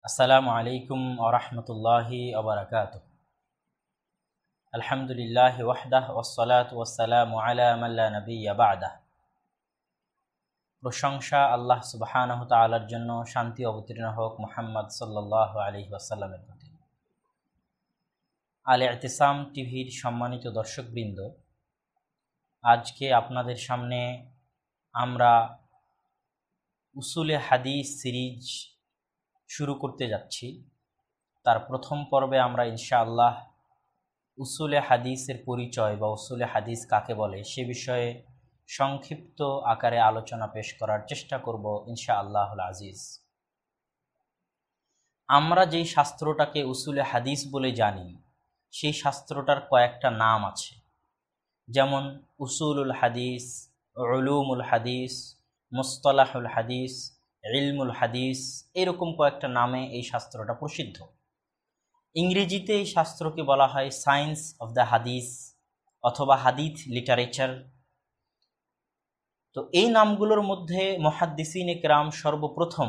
আসসালামু আলাইকুম ওয়া রাহমাতুল্লাহি ওয়া বারাকাতুহু। আলহামদুলিল্লাহি ওয়াহদাহ ওয়াসসালাতু ওয়াসসালামু আলা মান লা নাবিয়্যা বা'দাহ। প্রশংসা আল্লাহ সুবহানাহু ওয়া তাআলার জন্য, শান্তি অবতীর্ণ হোক মুহাম্মদ সাল্লাল্লাহু আলাইহি ওয়াসাল্লামের প্রতি। আল ইতিসাম টিভির সম্মানিত দর্শকবৃন্দ, আজকে আপনাদের সামনে আমরা উসুলে হাদিস সিরিজ শুরু করতে যাচ্ছি। তার প্রথম পর্বে আমরা ইনশাআল্লাহ উসুলে হাদিসের পরিচয় বা উসুলে হাদিস কাকে বলে সে বিষয়ে সংক্ষিপ্ত আকারে আলোচনা পেশ করার চেষ্টা করব ইনশাআল্লাহুল আজিজ। আমরা যেই শাস্ত্রটাকে উসুলে হাদিস বলে জানি সেই শাস্ত্রটার কয়েকটা নাম আছে, যেমন উসুলুল হাদিস, উলুমুল হাদিস, মুস্তালাহুল হাদিস, ইলমুল হাদিস, এরকম কয়েকটা নামে এই শাস্ত্রটা প্রসিদ্ধ। ইংরেজিতে এই শাস্ত্রকে বলা হয় সায়েন্স অফ দ্য হাদিস অথবা হাদিস লিটারেচার। তো এই নামগুলোর মধ্যে মুহাদ্দিসিনে কেরাম সর্বপ্রথম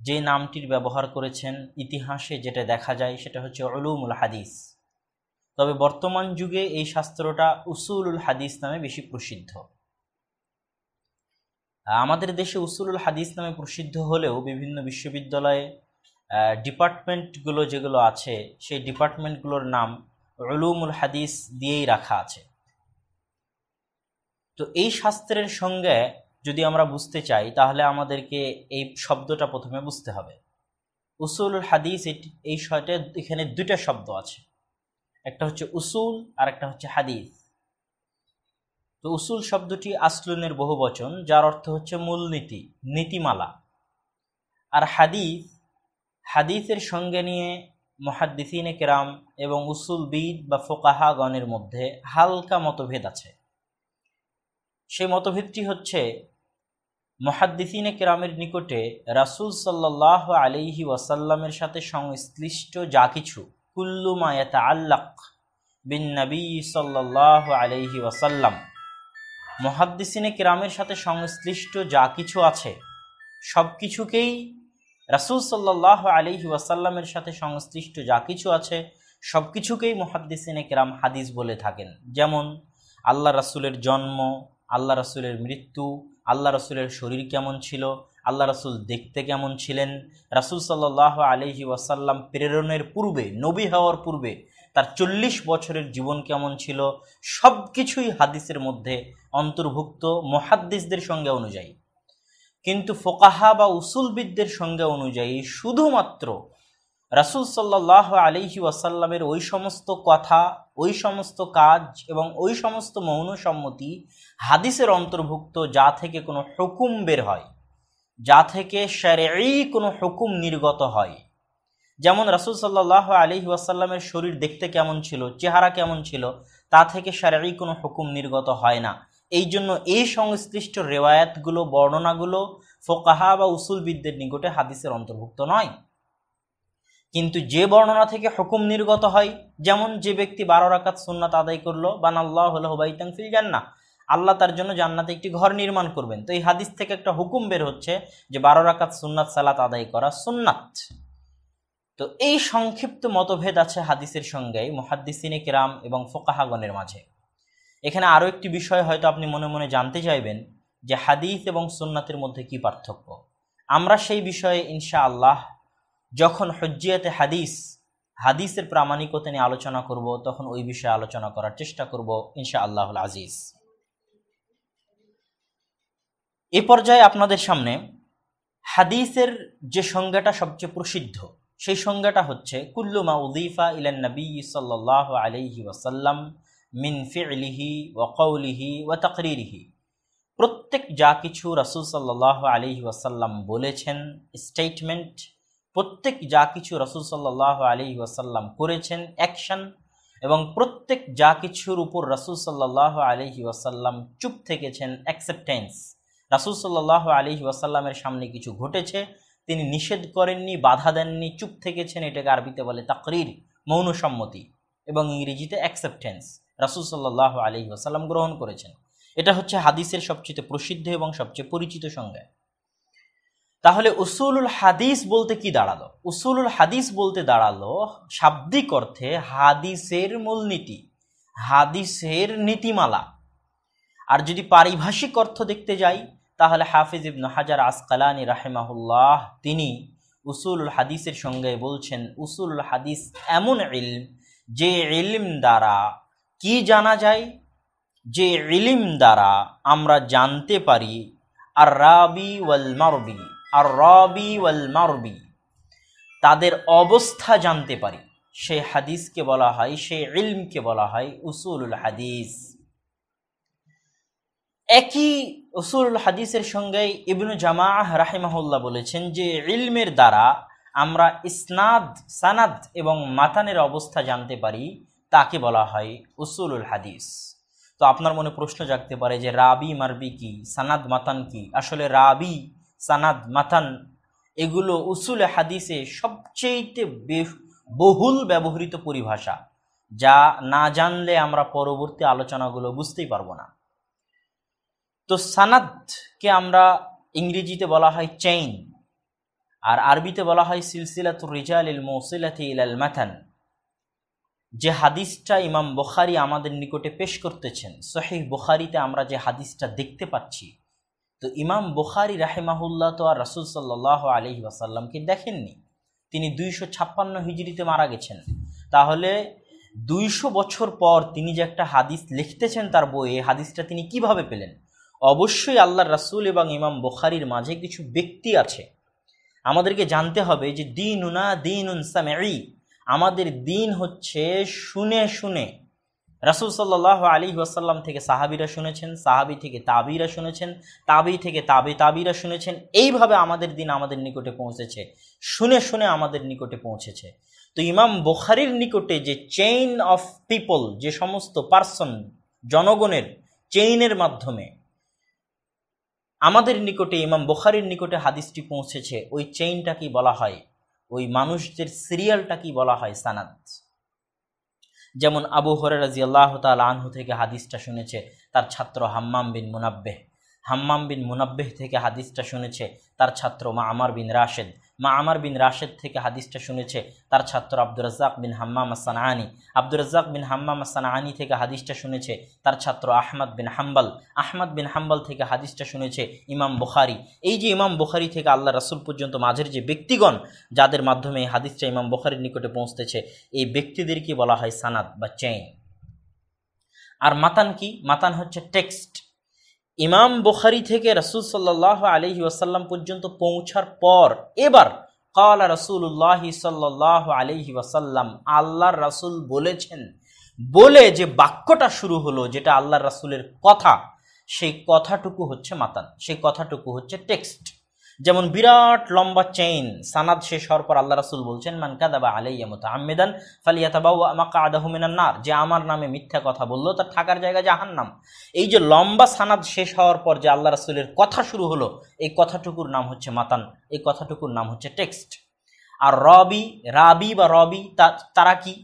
যে নামটির ব্যবহার করেছেন ইতিহাসে যেটা দেখা যায় সেটা হচ্ছে উলুমুল হাদিস। তবে বর্তমান যুগে এই শাস্ত্রটা উসুলুল হাদিস নামে বেশি প্রসিদ্ধ। আমাদের দেশে উসুলুল হাদিস নামে প্রসিদ্ধ হলেও বিভিন্ন বিশ্ববিদ্যালয়ে ডিপার্টমেন্টগুলো যেগুলো আছে সেই ডিপার্টমেন্টগুলোর নাম উলুমুল হাদিস দিয়েই রাখা আছে। তো এই শাস্ত্রের সঙ্গে যদি আমরা বুঝতে চাই তাহলে আমাদেরকে এই শব্দটা প্রথমে বুঝতে হবে। উসুলুল হাদিস এই শব্দে এখানে দুইটা শব্দ আছে, একটা হচ্ছে উসুল আর একটা হচ্ছে হাদিস। তো উসুল শব্দটি আসলুনের বহুবচন, যার অর্থ হচ্ছে মূলনীতি, নীতিমালা। আর হাদিসের সঙ্গে নিয়ে মুহাদ্দিসিনে কেরাম এবং উসুলবিদ বা ফোকাহাগণের মধ্যে হালকা মতভেদ আছে। সেই মতভেদটি হচ্ছে মুহাদ্দিসিনে কেরামের নিকটে রাসূল সাল্লাল্লাহু আলাইহি ওয়াসাল্লামের সাথে সংশ্লিষ্ট যা কিছু, কুল্লু মা ইয়াতাআল্লাক বিন নবী সাল্লাল্লাহু আলাইহি ওয়াসাল্লাম, মুহাদ্দিসিনে কেরামের সাথে সংশ্লিষ্ট যা কিছু আছে সব কিছুকেই রাসূল সাল্লাল্লাহু আলাইহি ওয়াসাল্লামের সাথে সংশ্লিষ্ট যা কিছু আছে সব কিছুকেই মুহাদ্দিসিনে কেরাম হাদিস বলে থাকেন। যেমন আল্লাহ রাসূলের জন্ম, আল্লাহ রাসূলের মৃত্যু, আল্লাহ রাসূলের শরীর কেমন ছিল, আল্লাহ রাসূল দেখতে কেমন ছিলেন, রাসূল সাল্লাল্লাহু আলাইহি ওয়াসাল্লাম প্রেরণের পূর্বে, নবী হওয়ার পূর্বে তার 40 বছরের জীবন কেমন ছিল, সব কিছুই হাদিসের মধ্যে অন্তর্ভুক্ত মুহাদ্দিসদের সঙ্গে অনুযায়ী। কিন্তু ফোকাহা বা উসুলবিদদের সঙ্গে অনুযায়ী শুধুমাত্র রাসূল সাল্লাল্লাহু আলাইহি ওয়াসাল্লামের ওই সমস্ত কথা, ওই সমস্ত কাজ এবং ওই সমস্ত মৌন সম্মতি হাদিসের অন্তর্ভুক্ত যা থেকে কোনো হুকুম বের হয়, যা থেকে শারঈ কোনো হুকুম নির্গত হয়। যেমন রাসূল সাল্লাল্লাহু আলাইহি ওয়াসাল্লামের শরীর দেখতে কেমন ছিল, চেহারা কেমন ছিল, তা থেকে শারঈ কোনো হুকুম নির্গত হয় না। এই জন্য এই সংশ্লিষ্ট রেওয়ায়াতগুলো, বর্ণনাগুলো ফোকাহা বা উসুলবিদদের নিকটে হাদিসের অন্তর্ভুক্ত নয়। কিন্তু যে বর্ণনা থেকে হুকুম নির্গত হয়, যেমন যে ব্যক্তি 12 রাকাত সুন্নাত আদায় করলো, বানাল্লাহু লাহু বাইতান ফিল জান্নাহ, আল্লাহ তার জন্য জান্নাতে একটি ঘর নির্মাণ করবেন। তো এই হাদিস থেকে একটা হুকুম বের হচ্ছে যে 12 রাকাত সুন্নাত সালাত আদায় করা সুন্নাত। তো এই সংক্ষিপ্ত মতভেদ আছে হাদিসের সঙ্গে মুহাদ্দিসিনে কেরাম এবং ফোকাহাগণের মাঝে। এখানে আরও একটি বিষয় হয়তো আপনি মনে মনে জানতে চাইবেন যে হাদিস এবং সুন্নাতের মধ্যে কি পার্থক্য। আমরা সেই বিষয়ে ইনশাআল্লাহ যখন হুজ্জিয়াতে হাদিসের প্রামাণিকতা নিয়ে আলোচনা করব তখন ওই বিষয়ে আলোচনা করার চেষ্টা করব ইনশাআল্লাহুল আজিজ। এ পর্যায়ে আপনাদের সামনে হাদিসের যে সংজ্ঞাটা সবচেয়ে প্রসিদ্ধ সেই সংজ্ঞাটা হচ্ছে কুল্লু মা উযীফা ইলান নবী সাল্লাল্লাহু আলাইহি ওয়াসাল্লাম মিন ফি'লিহি ওয়া কওলিহি ওয়া তাকরিরিহি। প্রত্যেক যা কিছু রাসূল সাল্লাল্লাহু আলাইহি ওয়াসাল্লাম বলেছেন, স্টেটমেন্ট, প্রত্যেক যা কিছু রাসূল সাল্লাল্লাহু আলাইহি ওয়াসাল্লাম করেছেন, অ্যাকশন, এবং প্রত্যেক যা কিছুর উপর রাসূল সাল্লাল্লাহু আলাইহি ওয়াসাল্লাম চুপ থেকেছেন, অ্যাকসেপ্টেন্স। রাসূল সাল্লাল্লাহু আলাইহি ওয়াসাল্লামের সামনে কিছু ঘটেছে, তিনি নিষেধ করেননি, বাধা দেননি, চুপ থেকেছেন, এটাকে আরবিতে বলে তাকরির, মৌন সম্মতি, এবং ইংরেজিতে অ্যাকসেপ্টেন্স। রাসূল সাল্লাল্লাহু আলাইহি ওয়াসাল্লাম গ্রহণ করেছেন। এটা হচ্ছে হাদিসের সবচেয়ে প্রসিদ্ধ এবং সবচেয়ে পরিচিত সংজ্ঞা। তাহলে উসুলুল হাদিস বলতে কি দাঁড়ালো? উসুলুল হাদিস বলতে দাঁড়ালো শাব্দিক অর্থে হাদিসের মূলনীতি, হাদিসের নীতিমালা। আর যদি পারিভাষিক অর্থ দেখতে যাই তাহলে হাফিজ ইবনে হাজার আসকালানি রাহিমাহুল্লাহ তিনি উসুলুল হাদিসের সঙ্গে বলছেন উসুলুল হাদিস এমন ইলম যে ইলম দ্বারা কি জানা যায়, যে ইলম দ্বারা আমরা জানতে পারি আর রাবি ওয়াল মারবি, আর রাবি ওয়াল মারবি তাদের অবস্থা জানতে পারি, সেই হাদিসকে বলা হয়, সেই ইলমকে বলা হয় উসুলুল হাদিস। একই উসুলুল হাদিসের সঙ্গে ইবনু জামাআহ রাহিমাহুল্লাহ বলেছেন যে ইলমের দ্বারা আমরা ইসনাদ, সানাদ এবং মাতানের অবস্থা জানতে পারি, তাকে বলা হয় উসুলুল হাদিস। তো আপনার মনে প্রশ্ন জাগতে পারে যে রাবি মারবি কি, সানাদ মাতান কি? আসলে রাবি, সানাদ, মাতান এগুলো উসুলে হাদিসে সবচেয়ে বহুল ব্যবহৃত পরিভাষা, যা না জানলে আমরা পরবর্তী আলোচনাগুলো বুঝতেই পারবো না। তো সানাদকে আমরা ইংরেজিতে বলা হয় চেইন, আর আরবিতে বলা হয় সিলসিলাতুর রিজালিল মুসিলাতি ইলাল মাতান। যে হাদিসটা ইমাম বুখারী আমাদের নিকটে পেশ করতেছেন, সহিহ বুখারীতে আমরা যে হাদিসটা দেখতে পাচ্ছি, তো ইমাম বুখারী রাহিমাহুল্লাহ তো আর রাসূল সাল্লাল্লাহু আলাইহি ওয়াসাল্লামকে দেখেননি, তিনি 256 হিজরিতে মারা গেছেন। তাহলে 200 বছর পর তিনি যে একটা হাদিস লিখতেছেন তার বইয়ে, হাদিসটা তিনি কিভাবে পেলেন? অবশ্যই আল্লাহর রাসূল এবং ইমাম বুখারীর মাঝে কিছু ব্যক্তি আছে। আমাদেরকে জানতে হবে যে দীনুনা দীনুন সামঈ, আমাদের দিন হচ্ছে শুনে শুনে। রাসূল সাল্লাল্লাহু আলাইহি ওয়াসাল্লাম থেকে সাহাবীরা শুনেছেন, সাহাবী থেকে তাবিরা শুনেছেন, তাবি থেকে তাবিরা শুনেছেন, এইভাবে আমাদের দিন আমাদের নিকটে পৌঁছেছে, শুনে শুনে আমাদের নিকটে পৌঁছেছে। তো ইমাম বুখারীর নিকটে যে চেইন অফ পিপল, যে সমস্ত পার্সন, জনগণের চেইনের মাধ্যমে আমাদের নিকটে, ইমাম বুখারীর নিকটে হাদিসটি পৌঁছেছে, ওই চেইনটাকেই বলা হয়, ওই মানুষদের সিরিয়ালটাকেই বলা হয় সানাদ। যেমন আবু হুরায়রা রাদিয়াল্লাহু তাআলা আনহু থেকে হাদিসটা শুনেছে তার ছাত্র হাম্মাম বিন মুনাব্বিহ, হাম্মাম বিন মুনাব্বিহ থেকে হাদিসটা শুনেছে তার ছাত্র মা'মার বিন রাশেদ, মা'মার বিন রাশেদ থেকে হাদিসটা শুনেছে তার ছাত্র আব্দুর রাজ্জাক বিন হাম্মাম আস-সানআনী, আব্দুর রাজ্জাক বিন হাম্মাম আস-সানআনী থেকে হাদিসটা শুনেছে তার ছাত্র আহমদ বিন হাম্বল, আহমদ বিন হাম্বল থেকে হাদিসটা শুনেছে ইমাম বুখারী। এই যে ইমাম বুখারী থেকে আল্লাহ রাসূল পর্যন্ত মাঝের যে ব্যক্তিগণ, যাদের মাধ্যমে এই হাদিসটা ইমাম বুখারীর নিকটে পৌঁছতেছে, এই ব্যক্তিদেরকে বলা হয় সানাদ বা চেইন। আর মাতান কি? মাতান হচ্ছে টেক্সট। ইমাম বুখারী থেকে রাসূল সাল্লাল্লাহু আলাইহি ওয়াসাল্লাম পর্যন্ত পৌঁছার পর এবার ক্বালা রাসূলুল্লাহ সাল্লাল্লাহু আলাইহি ওয়াসাল্লাম, আল্লাহর রাসূল বলেছেন, বলে যে বাক্যটা শুরু হলো, যেটা আল্লাহর রাসূলের কথা, সেই কথাটুকু হচ্ছে মাতান, সেই কথাটুকু হচ্ছে টেক্সট। যেমন বিরাট লম্বা চেইন, সানাদ শেষ হওয়ার পর আল্লাহ রাসূল বলছেন মান কাযাবা আলাইয়া মুতাআম্মিদান ফালিয়াতাবাওয়া মাকআদাহু মিনান নার, যে আমার নামে মিথ্যা কথা বললো তার থাকার জায়গা জাহান্নাম। এই যে লম্বা সানাদ শেষ হওয়ার পর যে আল্লাহ রাসূলের কথা শুরু হলো, এই কথাটুকুর নাম হচ্ছে মাতান, এই কথাটুকুর নাম হচ্ছে টেক্সট। আর রাবি বা রবি তারা কি?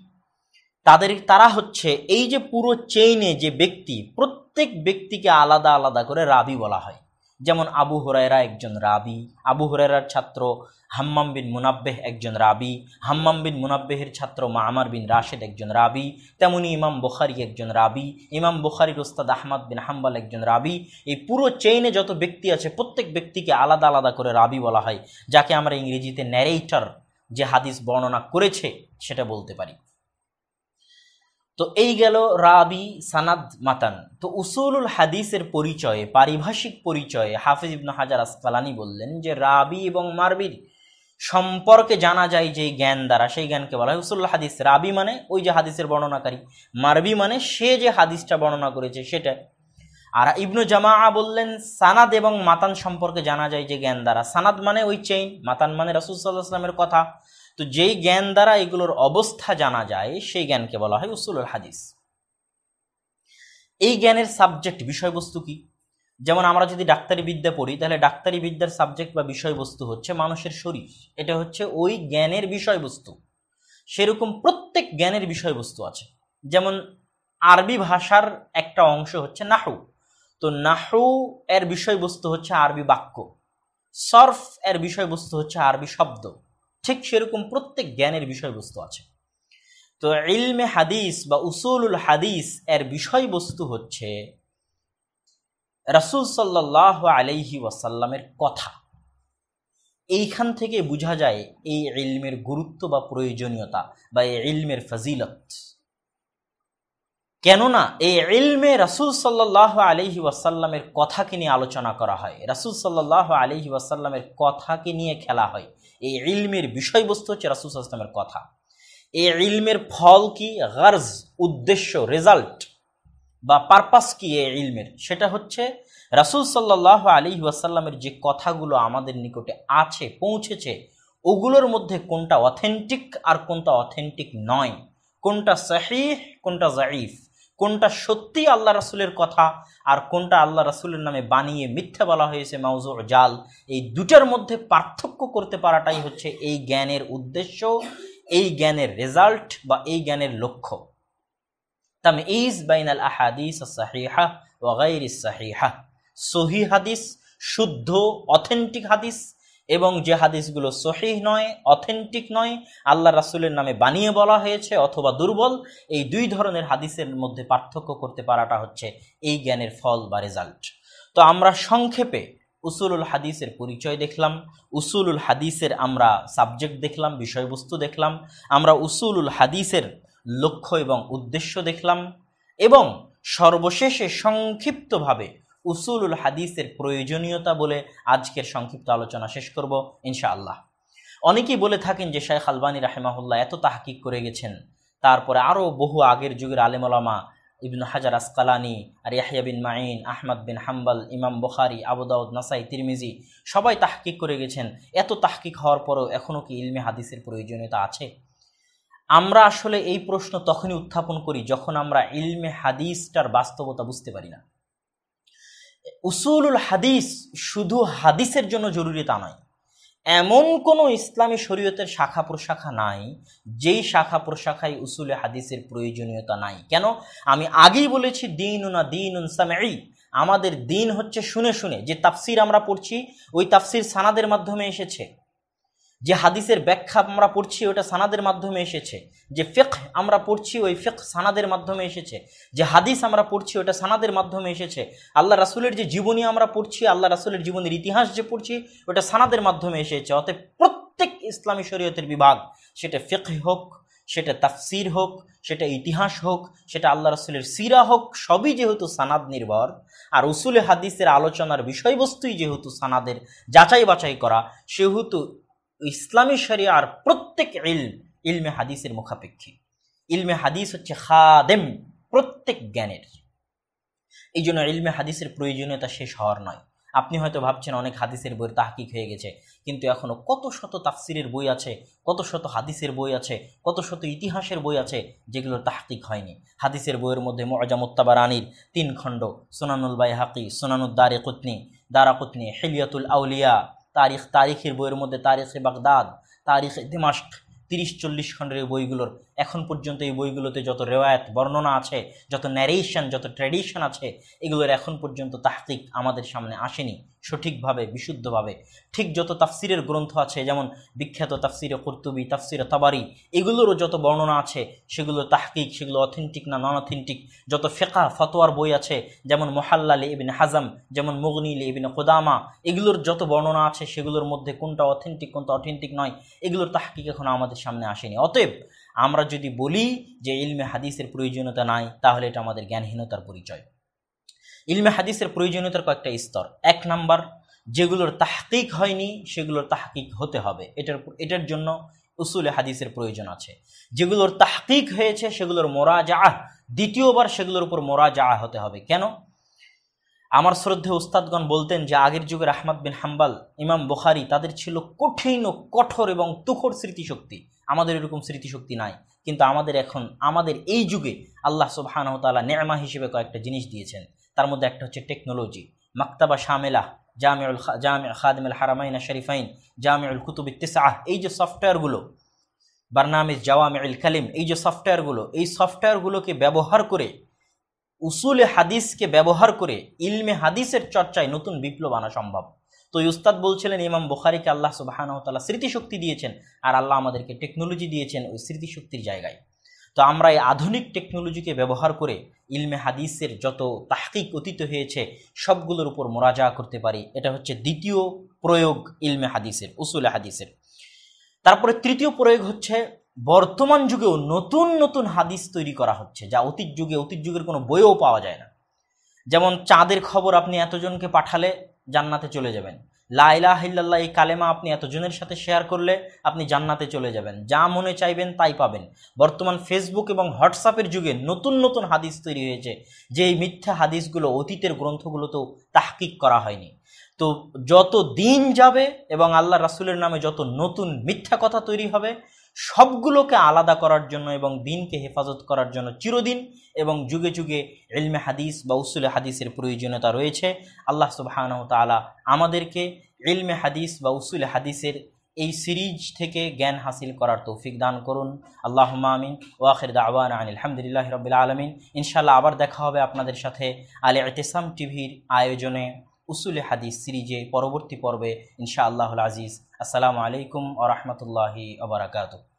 তারা হচ্ছে এই যে পুরো চেইনে যে ব্যক্তি, প্রত্যেক ব্যক্তিকে আলাদা আলাদা করে রাবি বলা হয়। যেমন আবু হুরায়রা একজন রাবি, আবু হুরায়রার ছাত্র হাম্মাম বিন মুনাব্বিহ একজন রাবি, হাম্মাম বিন মুনাব্বিহের ছাত্র মা'মার বিন রাশেদ একজন রাবি, তেমনি ইমাম বুখারী একজন রাবি, ইমাম বুখারীর ওস্তাদ আহমদ বিন হাম্বল একজন রাবি। এই পুরো চেইনে যত ব্যক্তি আছে প্রত্যেক ব্যক্তিকে আলাদা আলাদা করে রাবি বলা হয়, যাকে আমরা ইংরেজিতে ন্যারেটর, যে হাদিস বর্ণনা করেছে সেটা বলতে পারি। তো এই গেল রাবি, সানাদ, মাতান। তো উসুলুল হাদিসের পরিচয়ে, পারিভাষিক পরিচয়ে হাফিজ ইবনে হাজার আসকালানী বললেন যে রাবি এবং মারবির সম্পর্কে জানা যায় যে জ্ঞান দ্বারা, সেই জ্ঞানকে বলা হয় উসুলুল হাদিস। রাবি মানে ওই যে হাদিসের বর্ণনাকারী, মারবি মানে সে যে হাদিসটা বর্ণনা করেছে সেটা। আর ইবনু জামাআ বললেন সানাদ এবং মাতান সম্পর্কে জানা যায় যে জ্ঞান দ্বারা, সানাদ মানে ওই চেইন, মাতান মানে রাসূল সাল্লাল্লাহু আলাইহি ওয়াসাল্লামের কথা। তো যেই জ্ঞান দ্বারা এগুলোর অবস্থা জানা যায় সেই জ্ঞানকে বলা হয় উসুলুল হাদিস। এই জ্ঞানের সাবজেক্ট, বিষয়বস্তু কি? যেমন আমরা যদি ডাক্তারি বিদ্যা পড়ি, তাহলে ডাক্তারি বিদ্যার সাবজেক্ট বা বিষয়বস্তু হচ্ছে মানুষের শরীর, এটা হচ্ছে ওই জ্ঞানের বিষয়বস্তু। সেরকম প্রত্যেক জ্ঞানের বিষয়বস্তু আছে। যেমন আরবি ভাষার একটা অংশ হচ্ছে নাহু, তো নাহু এর বিষয়বস্তু হচ্ছে আরবি বাক্য, সরফ এর বিষয়বস্তু হচ্ছে আরবি শব্দ, ঠিক সেরকম প্রত্যেক জ্ঞানের বিষয়বস্তু আছে। তো ইলমে হাদিস বা উসুলুল হাদিস এর বিষয়বস্তু হচ্ছে রাসূল সাল্লাল্লাহু আলাইহি ওয়াসাল্লামের কথা। এইখান থেকে বোঝা যায় এই ইলমের গুরুত্ব বা প্রয়োজনীয়তা বা এই ইলমের ফজিলত। কেননা এই ইলমে রাসূল সাল্লাল্লাহু আলাইহি ওয়াসাল্লামের কথাকে নিয়ে আলোচনা করা হয়, রাসূল সাল্লাল্লাহু আলাইহি ওয়াসাল্লামের কথাকে নিয়ে খেলা হয়। এই ইলমের বিষয়বস্তু হচ্ছে রাসূল সাল্লাল্লাহু আলাইহি ওয়াসাল্লামের কথা। এই ইলমের ফল কি, গারজ, উদ্দেশ্য, রেজাল্ট বা পারপাস কি এই ইলমের, সেটা হচ্ছে রাসূল সাল্লাল্লাহু আলাইহি ওয়াসাল্লামের যে কথাগুলো আমাদের নিকটে আছে, পৌঁছেছে, ওগুলোর মধ্যে কোনটা অথেন্টিক আর কোনটা অথেন্টিক নয়, কোনটা সহিহ কোনটা যায়ীফ, কোনটা সত্যি আল্লাহ রাসূলের কথা আর কোনটা আল্লাহ রাসূলের নামে বানিয়ে মিথ্যা বলা হয়েছে, মাউজু জাল, এই দুটার মধ্যে পার্থক্য করতে পারাটাই হচ্ছে এই জ্ঞানের উদ্দেশ্য, এই জ্ঞানের রেজাল্ট বা এই জ্ঞানের লক্ষ্য। তামঈজ বাইনাল আহাদিস আস-সাহিহা ওয়া গায়রিস সাহিহা, সহিহ হাদিস, শুদ্ধ অথেন্টিক হাদিস, এবং যে হাদিসগুলো সহিহ নয়, অথেন্টিক নয়, আল্লাহ রাসূলের নামে বানিয়ে বলা হয়েছে অথবা দুর্বল, এই দুই ধরনের হাদিসের মধ্যে পার্থক্য করতে পারাটা হচ্ছে এই জ্ঞানের ফল বা রেজাল্ট। তো আমরা সংক্ষেপে উসুলুল হাদিসের পরিচয় দেখলাম, উসুলুল হাদিসের আমরা সাবজেক্ট দেখলাম, বিষয়বস্তু দেখলাম, আমরা উসুলুল হাদিসের লক্ষ্য এবং উদ্দেশ্য দেখলাম, এবং সর্বশেষে সংক্ষিপ্তভাবে উসুলুল হাদিসের প্রয়োজনীয়তা বলে আজকের সংক্ষিপ্ত আলোচনা শেষ করব ইনশাআল্লাহ। অনেকেই বলে থাকেন যে শাইখ আলবানী রাহিমাহুল্লাহ এত তাহকিক করে গেছেন, তারপরে আরও বহু আগের যুগের আলেম ওলামা ইবনে হাজার আসকালানি আর ইয়াহইয়া বিন মাঈন, আহমদ বিন হাম্বল, ইমাম বুখারী, আবু দাউদ, নাসাই, তিরমিজি সবাই তাহকিক করে গেছেন। এত তাহকিক হওয়ার পরেও এখনও কি ইলমে হাদিসের প্রয়োজনীয়তা আছে? আমরা আসলে এই প্রশ্ন তখনই উত্থাপন করি যখন আমরা ইলমে হাদিসটার বাস্তবতা বুঝতে পারি না। উসুলুল হাদিস শুধু হাদিসের জন্য জরুরি তা নয়। এমন কোনো ইসলামী শরীয়তের শাখা প্রশাখা নাই যেই শাখা প্রশাখায় উসুলে হাদিসের প্রয়োজনীয়তা নাই। কেন? আমি আগেই বলেছি, দীনুনা দীনুন সামঈ, আমাদের দিন হচ্ছে শুনে শুনে। যে তাফসির আমরা পড়ছি ওই তাফসির সানাদের মাধ্যমে এসেছে, যে হাদিসের ব্যাখ্যা আমরা পড়ছি ওটা সানাদের মাধ্যমে এসেছে, যে ফিকহ আমরা পড়ছি ওই ফিকহ সানাদের মাধ্যমে এসেছে, যে হাদিস আমরা পড়ছি ওটা সানাদের মাধ্যমে এসেছে, আল্লাহ রাসূলের যে জীবনী আমরা পড়ছি, আল্লাহ রাসূলের জীবনের ইতিহাস যে পড়ছি ওটা সানাদের মাধ্যমে এসেছে। অতএব প্রত্যেক ইসলামী শরীয়তের বিভাগ, সেটা ফিকহ হোক, সেটা তাফসির হোক, সেটা ইতিহাস হোক, সেটা আল্লাহ রাসূলের সিরা হোক, সবই যেহেতু সানাদ নির্ভর, আর উসুলে হাদিসের আলোচনার বিষয়বস্তুই যেহেতু সানাদের যাচাই বাছাই করা, সেহেতু ইসলামী শরিয়ার প্রত্যেক ইলমে হাদিসের মুখাপেক্ষী। ইলমে হাদিস হচ্ছে খাদেম প্রত্যেক জ্ঞানের। এই জন্য ইলমে হাদিসের প্রয়োজনীয়তা শেষ হওয়ার নয়। আপনি হয়তো ভাবছেন অনেক হাদিসের বইয়ের তাহকিক হয়ে গেছে, কিন্তু এখনও কত শত তাফসিরের বই আছে, কত শত হাদিসের বই আছে, কত শত ইতিহাসের বই আছে যেগুলোর তাহকিক হয়নি। হাদিসের বইয়ের মধ্যে মুআজামুত তাবারানির 3 খণ্ড, সুনানুল বাইহাকি, সুনানুদ দারাকুতনি, হিলিয়াতুল আউলিয়া, তারিখের বইয়ের মধ্যে তারিখে বাগদাদ, তারিখে দিমাশক, 30-40 খণ্ডের বইগুলোর এখন পর্যন্ত এই বইগুলোতে যত রেওয়ায়াত বর্ণনা আছে, যত ন্যারেশন, যত ট্র্যাডিশন আছে, এগুলোর এখন পর্যন্ত তাহকিক আমাদের সামনে আসেনি সঠিকভাবে, বিশুদ্ধভাবে। ঠিক যত তাফসিরের গ্রন্থ আছে, যেমন বিখ্যাত তাফসিরে কুরতুবী, তাফসিরে তাবারি, এগুলোরও যত বর্ণনা আছে সেগুলো তাহকিক, সেগুলো অথেন্টিক না নন অথেন্টিক। যত ফিকহ ফতোয়ার বই আছে, যেমন মুহাল্লা লি ইবনে হাজম, যেমন মুগনি লি ইবনে কুদামা, এগুলোর যত বর্ণনা আছে সেগুলোর মধ্যে কোনটা অথেন্টিক কোনটা অথেন্টিক নয়, এগুলোর তাহকিক এখন আমাদের সামনে আসেনি। অতএব আমরা যদি বলি যে ইলমে হাদিসের প্রয়োজনীয়তা নাই, তাহলে এটা আমাদের জ্ঞানহীনতার পরিচয়। ইলমে হাদিসের প্রয়োজনীয়তার কয়েকটা স্তর। 1 নাম্বার, যেগুলোর তাহকিক হয়নি সেগুলোর তাহকিক হতে হবে, এটার জন্য উসুলে হাদিসের প্রয়োজন আছে। যেগুলোর তাহকিক হয়েছে সেগুলোর মুরাজাআহ, দ্বিতীয়বার সেগুলোর উপর মুরাজাআহ হতে হবে। কেন? আমার শ্রদ্ধেয় উস্তাদগণ বলতেন যে আগের যুগের আহমদ বিন হাম্বল, ইমাম বুখারী, তাদের ছিল কঠিন ও কঠোর এবং তুখর স্মৃতিশক্তি। আমাদের এরকম স্মৃতিশক্তি নাই, কিন্তু আমাদের এই যুগে আল্লাহ সুবহানাহু ওয়া তাআলা নে'মা হিসেবে কয়েকটা জিনিস দিয়েছেন। তার মধ্যে একটা হচ্ছে টেকনোলজি, মাকতাবা শামিলা, জামি' খাদিমুল হারামাইন শরীফাইন, জামিউল কুতুবিত তিসআহ, এই যে সফটওয়্যারগুলো, বারনামিজ জাওয়ামিউল কালিম, এই যে সফটওয়্যারগুলো, এই সফটওয়্যারগুলোকে ব্যবহার করে, উসুলে হাদিসকে ব্যবহার করে ইলমে হাদিসের চর্চায় নতুন বিপ্লব আনা সম্ভব। তো উস্তাদ বলছিলেন ইমাম বুখারীকে আল্লাহ সুবহানাহু ওয়া তাআলা স্মৃতিশক্তি দিয়েছেন, আর আল্লাহ আমাদেরকে টেকনোলজি দিয়েছেন ওই স্মৃতিশক্তির জায়গায়। তো আমরা এই আধুনিক টেকনোলজিকে ব্যবহার করে ইলমে হাদিসের যত তাহকিক অতীত হয়েছে সবগুলোর উপর মোরাজা করতে পারি। এটা হচ্ছে দ্বিতীয় প্রয়োগ ইলমে হাদিসের, উসুলে হাদিসের। তারপরে তৃতীয় প্রয়োগ হচ্ছে বর্তমান যুগেও নতুন নতুন হাদিস তৈরি করা হচ্ছে, যা অতীত যুগের কোনো বইও পাওয়া যায় না। যেমন চাঁদের খবর আপনি এতজনকে পাঠালে জান্নাতে চলে যাবেন, লা ইলাহা ইল্লাল্লাহ এই কালেমা আপনি এতজনের সাথে শেয়ার করলে আপনি জান্নাতে চলে যাবেন, যা মনে চাইবেন তাই পাবেন। বর্তমান ফেসবুক এবং হোয়াটসঅ্যাপের যুগে নতুন নতুন হাদিস তৈরি হয়েছে, যে এই মিথ্যা হাদিসগুলো অতীতের গ্রন্থগুলোতেও তাহকিক করা হয়নি। তো যত দিন যাবে এবং আল্লাহ রাসূলের নামে যত নতুন মিথ্যা কথা তৈরি হবে, সবগুলোকে আলাদা করার জন্য এবং দিনকে হেফাজত করার জন্য চিরদিন এবং যুগে যুগে ইলমে হাদিস বা উসুলে হাদিসের প্রয়োজনীয়তা রয়েছে। আল্লাহ সুবহানাহু ওয়া তাআলা আমাদেরকে ইলমে হাদিস বা উসুলে হাদিসের এই সিরিজ থেকে জ্ঞান হাসিল করার তৌফিক দান করুন। আল্লাহুম্মা আমিন। ওয়া আখির দাওয়ানা আনিল হামদুলিল্লাহি রাব্বিল আলামিন। ইনশাআল্লাহ আবার দেখা হবে আপনাদের সাথে আল ইতিসাম টিভির আয়োজনে উসুলে হাদিস সিরিজে পরবর্তী পর্বে ইনশাআল্লাহুল আজিজ। আসসালামু আলাইকুম ওয়া রাহমাতুল্লাহি ওয়া বারাকাতুহু।